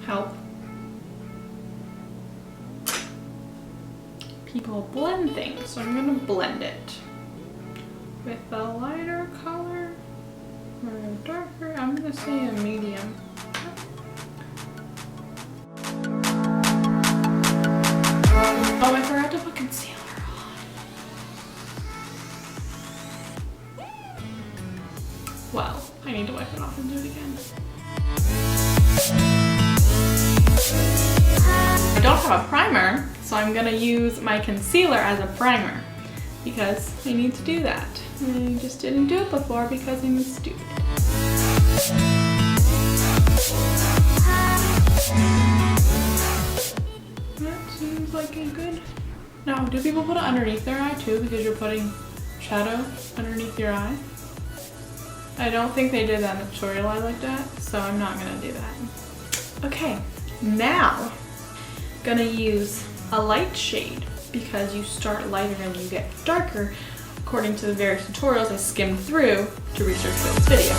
help people blend things. So I'm gonna blend it with a lighter color or a darker. I'm gonna say a medium. Oh, I forgot to put concealer on. Well, I need to wipe it off and do it again. I don't have a primer, so I'm gonna use my concealer as a primer because I need to do that. I just didn't do it before because I'm stupid. That seems like a good... Now, do people put it underneath their eye too because you're putting shadow underneath your eye? I don't think they did that in the tutorial I looked at, so I'm not gonna do that. Okay, now gonna use a light shade because you start lighter and you get darker according to the various tutorials I skimmed through to research for this video.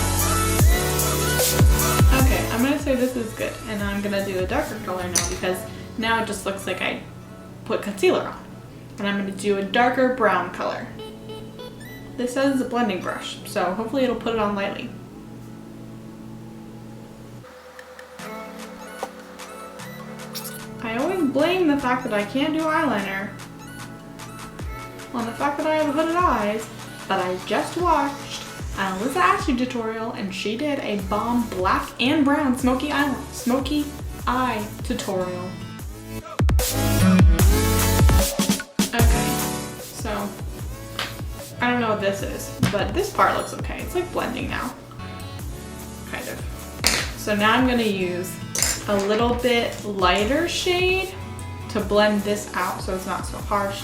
Okay, I'm gonna say this is good and I'm gonna do a darker color now because now it just looks like I put concealer on. And I'm gonna do a darker brown color. This says a blending brush, so hopefully it'll put it on lightly. I always blame the fact that I can't do eyeliner on the fact that I have hooded eyes, but I just watched an Alyssa Ashley tutorial and she did a bomb black and brown smoky eye tutorial. Okay, so I don't know what this is, but this part looks okay. It's like blending now, kind of. So now I'm gonna use a little bit lighter shade to blend this out so it's not so harsh.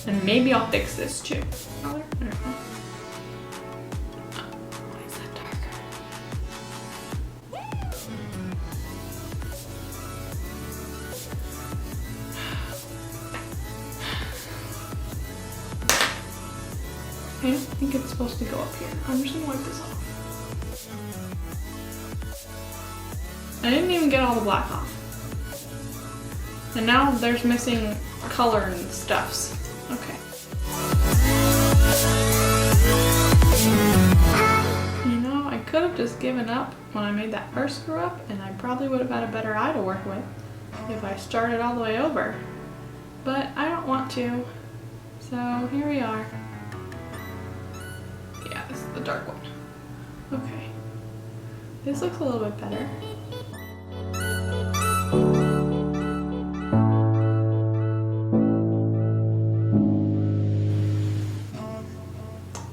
And maybe I'll fix this too. Color? I don't know. Why is that darker? I don't think it's supposed to go up here. I'm just gonna wipe this off. I didn't even get all the black off. And now there's missing color and stuffs. Okay. You know, I could have just given up when I made that first screw up and I probably would have had a better eye to work with if I started all the way over. But I don't want to. So here we are. Yeah, this is the dark one. Okay. This looks a little bit better.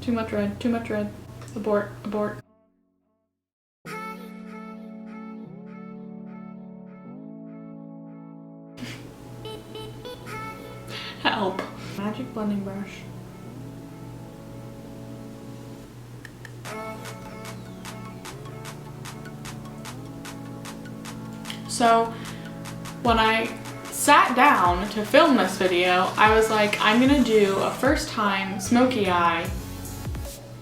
Too much red, too much red. Abort, abort. Help. Magic blending brush. So when I sat down to film this video, I was like, I'm gonna do a first time smoky eye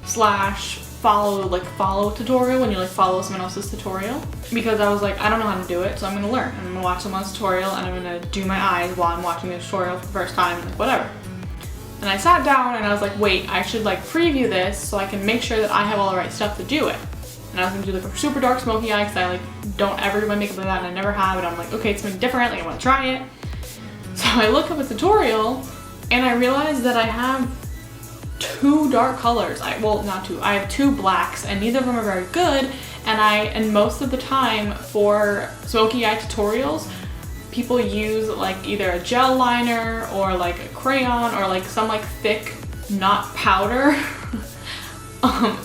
slash follow tutorial when you like follow someone else's tutorial, because I was like, I don't know how to do it, so I'm gonna learn. I'm gonna watch someone's tutorial and I'm gonna do my eyes while I'm watching the tutorial for the first time, like whatever. And I sat down and I was like, wait, I should like preview this so I can make sure that I have all the right stuff to do it. And I was gonna do like a super dark smoky eye because I like don't ever do my makeup like that and I never have, and I'm like, okay, it's something different, like I wanna try it. So I look up a tutorial and I realized that I have two dark colors. Well, not two, I have two blacks and neither of them are very good, and most of the time for smoky eye tutorials, people use like either a gel liner or like a crayon or like some like thick, not powder,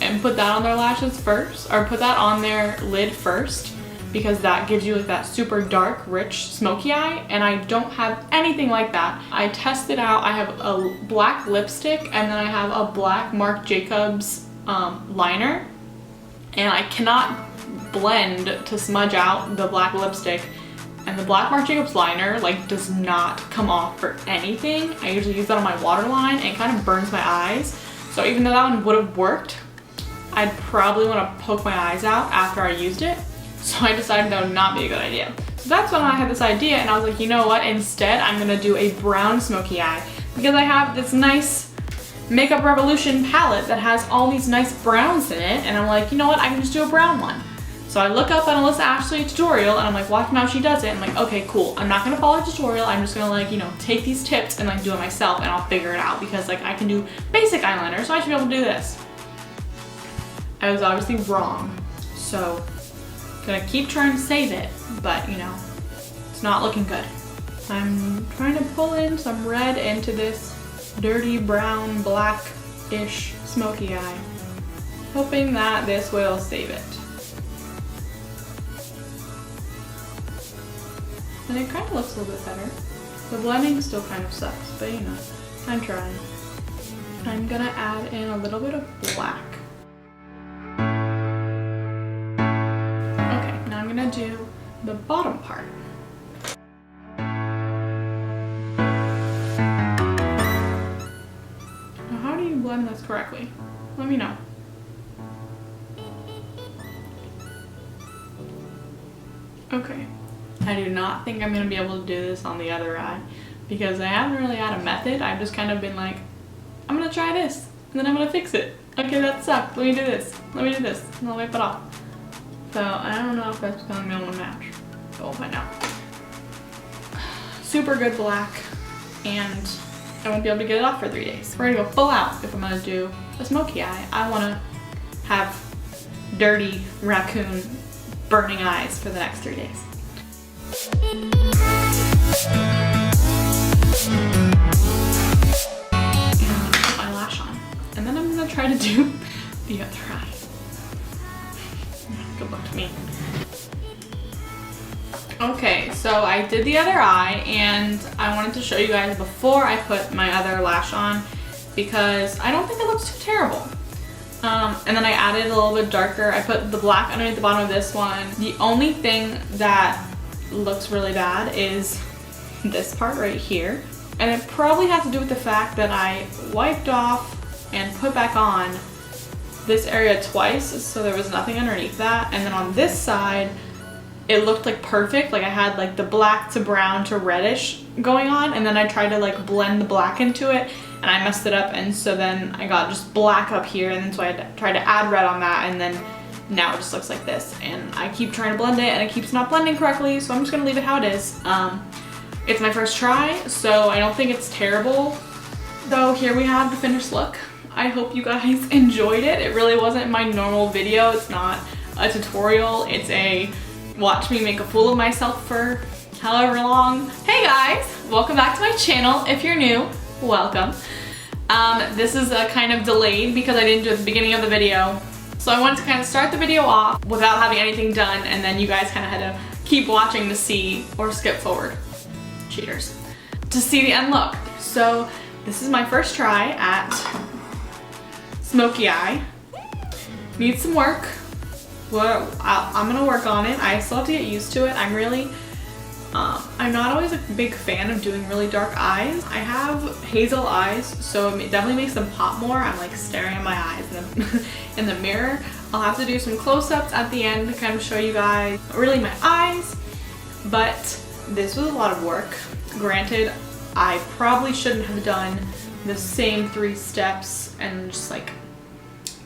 and put that on their lashes first, or put that on their lid first, because that gives you like that super dark, rich, smoky eye, and I don't have anything like that. I tested out, I have a black lipstick and then I have a black Marc Jacobs liner, and I cannot blend to smudge out the black lipstick, and the black Marc Jacobs liner like does not come off for anything. I usually use that on my waterline and it kind of burns my eyes. So even though that one would have worked, I'd probably want to poke my eyes out after I used it. So I decided that would not be a good idea. So that's when I had this idea, and I was like, you know what, instead I'm gonna do a brown smoky eye, because I have this nice Makeup Revolution palette that has all these nice browns in it, and I'm like, you know what, I can just do a brown one. So I look up an Alyssa Ashley tutorial, and I'm like watching how she does it. I'm like, okay, cool. I'm not gonna follow a tutorial. I'm just gonna like, you know, take these tips and like do it myself, and I'll figure it out, because like I can do basic eyeliner, so I should be able to do this. I was obviously wrong. So gonna keep trying to save it, but you know, it's not looking good. I'm trying to pull in some red into this dirty brown, black-ish smoky eye, hoping that this will save it. And it kind of looks a little bit better. The blending still kind of sucks, but you know, I'm trying. I'm gonna add in a little bit of black. Okay, now I'm gonna do the bottom part. Now how do you blend this correctly? Let me know. Okay. I do not think I'm going to be able to do this on the other eye, because I haven't really had a method. I've just kind of been like, I'm going to try this, and then I'm going to fix it. Okay, that sucked. Let me do this. Let me do this. And I'll wipe it off. So I don't know if that's going to be able to match, but we'll find out. Super good black, and I won't be able to get it off for 3 days. We're going to go full out if I'm going to do a smoky eye. I want to have dirty raccoon burning eyes for the next 3 days. And put my lash on, and then I'm gonna try to do the other eye. Good luck to me. Okay, so I did the other eye, and I wanted to show you guys before I put my other lash on, because I don't think it looks too terrible. And then I added a little bit darker. I put the black underneath the bottom of this one. The only thing that looks really bad is this part right here, and it probably has to do with the fact that I wiped off and put back on this area twice, so there was nothing underneath that. And then on this side it looked like perfect, like I had like the black to brown to reddish going on, and then I tried to like blend the black into it and I messed it up, and so then I got just black up here, and then so I tried to add red on that, and then now it just looks like this, and I keep trying to blend it and it keeps not blending correctly, so I'm just gonna leave it how it is. It's my first try, so I don't think it's terrible. Though here we have the finished look. I hope you guys enjoyed it. It really wasn't my normal video. It's not a tutorial. It's a watch me make a fool of myself for however long. Hey guys, welcome back to my channel. If you're new, welcome. This is a kind of delayed because I didn't do it at the beginning of the video. So I wanted to kind of start the video off without having anything done, and then you guys kind of had to keep watching to see, or skip forward, cheaters, to see the end look. So this is my first try at smoky eye. Needs some work. Well, I'm gonna work on it. I still have to get used to it. I'm not always a big fan of doing really dark eyes. I have hazel eyes, so it definitely makes them pop more. I'm like staring at my eyes in the mirror. I'll have to do some close-ups at the end to kind of show you guys really my eyes, but this was a lot of work. Granted, I probably shouldn't have done the same 3 steps and just like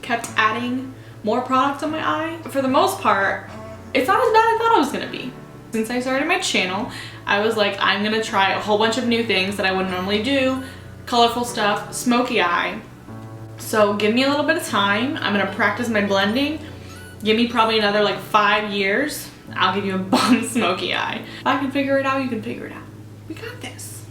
kept adding more product on my eye. For the most part, it's not as bad as I thought it was gonna be. Since I started my channel, I was like, I'm gonna try a whole bunch of new things that I wouldn't normally do, colorful stuff, smoky eye. So give me a little bit of time. I'm gonna practice my blending. Give me probably another like 5 years. I'll give you a bomb smoky eye. If I can figure it out, you can figure it out. We got this.